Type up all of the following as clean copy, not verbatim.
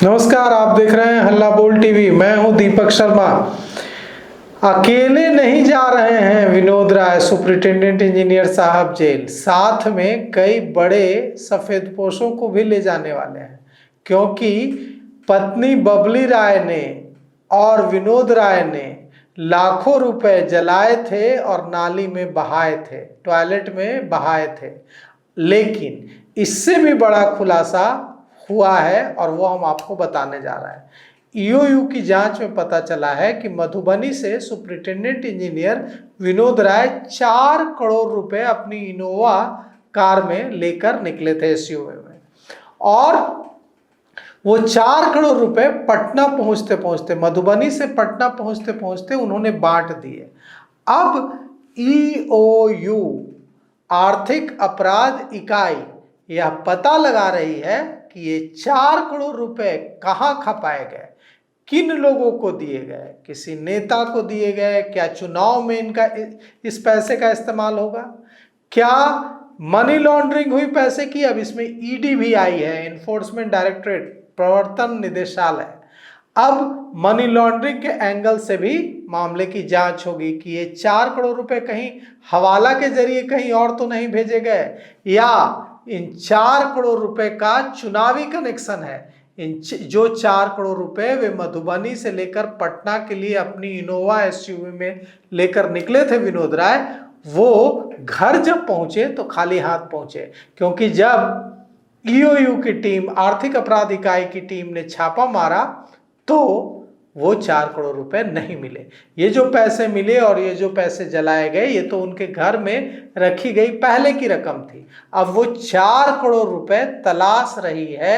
नमस्कार, आप देख रहे हैं हल्ला बोल टीवी। मैं हूं दीपक शर्मा। अकेले नहीं जा रहे हैं विनोद राय सुपरिटेंडेंट इंजीनियर साहब जेल, साथ में कई बड़े सफेदपोशों को भी ले जाने वाले हैं, क्योंकि पत्नी बबली राय ने और विनोद राय ने लाखों रुपए जलाए थे और नाली में बहाए थे, टॉयलेट में बहाए थे। लेकिन इससे भी बड़ा खुलासा हुआ है और वो हम आपको बताने जा रहे हैं। ईओयू की जांच में पता चला है कि मधुबनी से सुपरिटेंडेंट इंजीनियर विनोद राय 4 करोड़ रुपए अपनी इनोवा कार में लेकर निकले थे एसयूवी में, और वो 4 करोड़ रुपए पटना पहुंचते पहुंचते, मधुबनी से पटना पहुंचते पहुंचते उन्होंने बांट दिए। अब ईओयू आर्थिक अपराध इकाई यह पता लगा रही है कि ये 4 करोड़ रुपए कहां खपाए गए, किन लोगों को दिए गए, किसी नेता को दिए गए, क्या चुनाव में इनका इस पैसे का इस्तेमाल होगा, क्या मनी लॉन्ड्रिंग हुई पैसे की। अब इसमें ईडी भी आई है, इन्फोर्समेंट डायरेक्टरेट, प्रवर्तन निदेशालय। अब मनी लॉन्ड्रिंग के एंगल से भी मामले की जांच होगी कि ये 4 करोड़ रुपए कहीं हवाला के जरिए कहीं और तो नहीं भेजे गए, या इन 4 करोड़ रुपए का चुनावी कनेक्शन है। इन जो 4 करोड़ रुपए वे मधुबनी से लेकर पटना के लिए अपनी इनोवा एसयूवी में लेकर निकले थे विनोद राय, वो घर जब पहुंचे तो खाली हाथ पहुंचे, क्योंकि जब ईओयू की टीम, आर्थिक अपराध इकाई की टीम ने छापा मारा तो वो 4 करोड़ रुपए नहीं मिले। ये जो पैसे मिले और ये जो पैसे जलाए गए, ये तो उनके घर में रखी गई पहले की रकम थी। अब वो 4 करोड़ रुपए तलाश रही है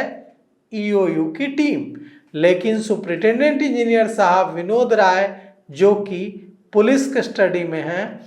ईओयू की टीम। लेकिन सुपरिटेंडेंट इंजीनियर साहब विनोद राय, जो कि पुलिस कस्टडी में हैं,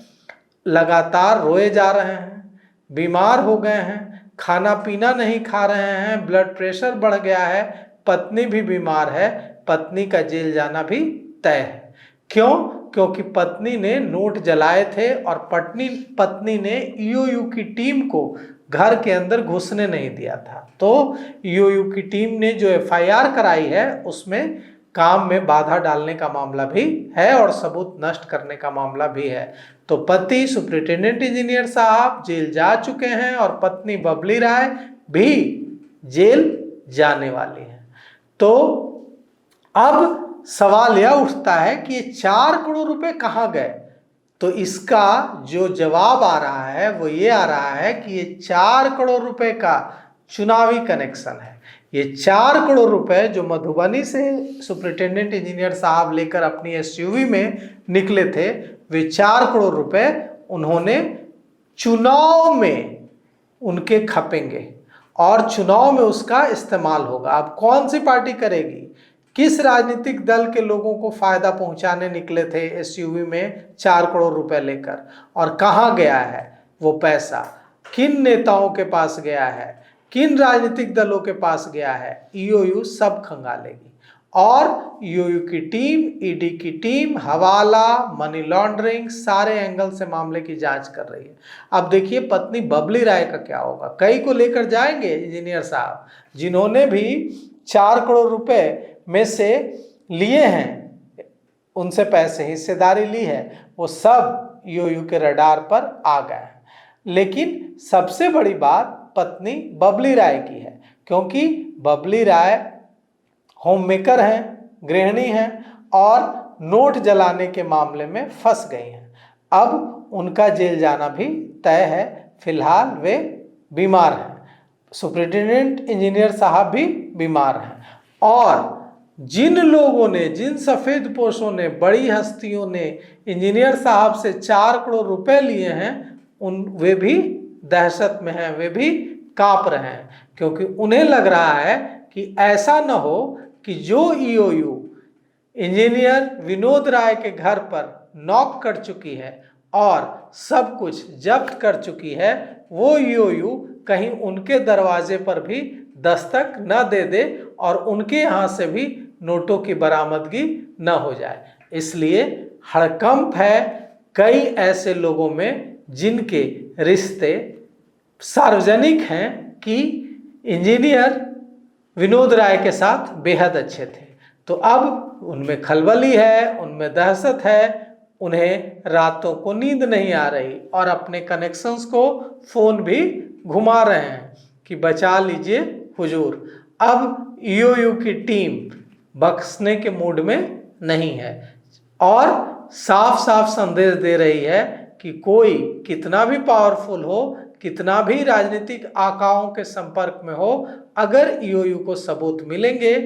लगातार रोए जा रहे हैं, बीमार हो गए हैं, खाना पीना नहीं खा रहे हैं, ब्लड प्रेशर बढ़ गया है, पत्नी भी बीमार है, पत्नी का जेल जाना भी तय है। क्यों? क्योंकि पत्नी ने नोट जलाए थे और पत्नी ने ईओयू की टीम को घर के अंदर घुसने नहीं दिया था। तो ईओयू की टीम ने जो एफआईआर कराई है उसमें काम में बाधा डालने का मामला भी है और सबूत नष्ट करने का मामला भी है। तो पति सुपरिटेंडेंट इंजीनियर साहब जेल जा चुके हैं और पत्नी बबली राय भी जेल जाने वाली है। तो अब सवाल यह उठता है कि ये 4 करोड़ रुपए कहाँ गए। तो इसका जो जवाब आ रहा है वो ये आ रहा है कि ये 4 करोड़ रुपए का चुनावी कनेक्शन है। ये 4 करोड़ रुपए जो मधुबनी से सुपरिटेंडेंट इंजीनियर साहब लेकर अपनी एसयूवी में निकले थे, वे 4 करोड़ रुपए उन्होंने चुनाव में उनके खपेंगे और चुनाव में उसका इस्तेमाल होगा। अब कौन सी पार्टी करेगी, किस राजनीतिक दल के लोगों को फायदा पहुंचाने निकले थे एसयूवी में 4 करोड़ रुपए लेकर, और कहां गया है वो पैसा, किन नेताओं के पास गया है, किन राजनीतिक दलों के पास गया है, ईओयू सब खंगालेगी। और ईओयू की टीम, ईडी की टीम हवाला, मनी लॉन्ड्रिंग, सारे एंगल से मामले की जांच कर रही है। अब देखिए पत्नी बबली राय का क्या होगा। कई को लेकर जाएंगे इंजीनियर साहब, जिन्होंने भी 4 करोड़ रुपए में से लिए हैं, उनसे पैसे हिस्सेदारी ली है, वो सब ईओयू के रडार पर आ गए हैं। लेकिन सबसे बड़ी बात पत्नी बबली राय की है, क्योंकि बबली राय होम मेकर हैं, गृहिणी हैं और नोट जलाने के मामले में फंस गई हैं। अब उनका जेल जाना भी तय है। फिलहाल वे बीमार हैं, सुपरिटेंडेंट इंजीनियर साहब भी बीमार हैं, और जिन लोगों ने, जिन सफेदपोशों ने, बड़ी हस्तियों ने इंजीनियर साहब से 4 करोड़ रुपए लिए हैं, वे भी दहशत में हैं, वे भी कांप रहे हैं, क्योंकि उन्हें लग रहा है कि ऐसा न हो कि जो ईओयू इंजीनियर विनोद राय के घर पर नॉक कर चुकी है और सब कुछ जब्त कर चुकी है, वो ईओयू कहीं उनके दरवाजे पर भी दस्तक न दे दे और उनके यहाँ से भी नोटों की बरामदगी न हो जाए। इसलिए हड़कंप है कई ऐसे लोगों में जिनके रिश्ते सार्वजनिक हैं कि इंजीनियर विनोद राय के साथ बेहद अच्छे थे। तो अब उनमें खलबली है, उनमें दहशत है, उन्हें रातों को नींद नहीं आ रही और अपने कनेक्शंस को फोन भी घुमा रहे हैं कि बचा लीजिए हुजूर। अब ईओयू की टीम बख्शने के मूड में नहीं है और साफ साफ संदेश दे रही है कि कोई कितना भी पावरफुल हो, कितना भी राजनीतिक आकाओं के संपर्क में हो, अगर ईओयू को सबूत मिलेंगे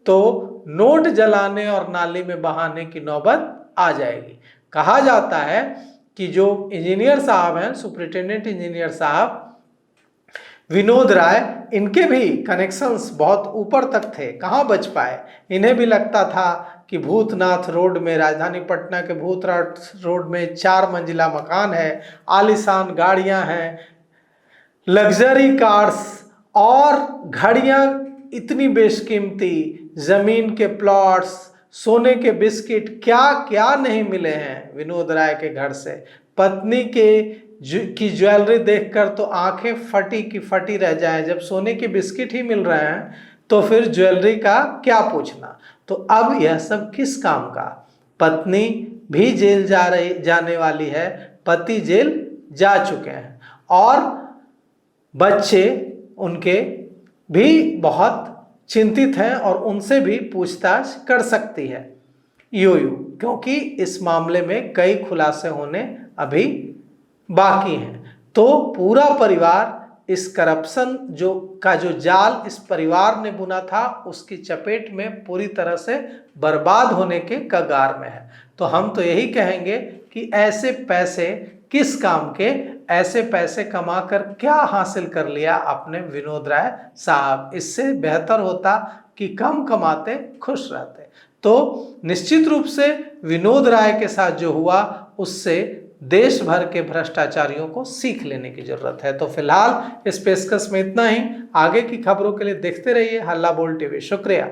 तो नोट जलाने और नाली में बहाने की नौबत आ जाएगी। कहा जाता है कि जो इंजीनियर साहब हैं, सुपरिटेंडेंट इंजीनियर साहब विनोद राय, इनके भी कनेक्शंस बहुत ऊपर तक थे, कहाँ बच पाए। इन्हें भी लगता था कि भूतनाथ रोड में, राजधानी पटना के भूतनाथ रोड में 4 मंजिला मकान है, आलीशान गाड़ियां हैं, लग्जरी कार्स और घड़ियां इतनी बेशकीमती, जमीन के प्लॉट्स, सोने के बिस्किट, क्या क्या नहीं मिले हैं विनोद राय के घर से। पत्नी की ज्वेलरी देखकर तो आंखें फटी की फटी रह जाएं। जब सोने के बिस्किट ही मिल रहे हैं तो फिर ज्वेलरी का क्या पूछना। तो अब यह सब किस काम का। पत्नी भी जेल जाने वाली है, पति जेल जा चुके हैं और बच्चे उनके भी बहुत चिंतित हैं और उनसे भी पूछताछ कर सकती है ईओयू, क्योंकि इस मामले में कई खुलासे होने अभी बाकी हैं। तो पूरा परिवार इस करप्शन जो जाल इस परिवार ने बुना था, उसकी चपेट में पूरी तरह से बर्बाद होने के कगार में है। तो हम तो यही कहेंगे कि ऐसे पैसे किस काम के, ऐसे पैसे कमाकर क्या हासिल कर लिया आपने विनोद राय साहब। इससे बेहतर होता कि कम कमाते, खुश रहते। तो निश्चित रूप से विनोद राय के साथ जो हुआ उससे देश भर के भ्रष्टाचारियों को सीख लेने की जरूरत है। तो फिलहाल इस पेशकश में इतना ही। आगे की खबरों के लिए देखते रहिए हल्ला बोल टीवी। शुक्रिया।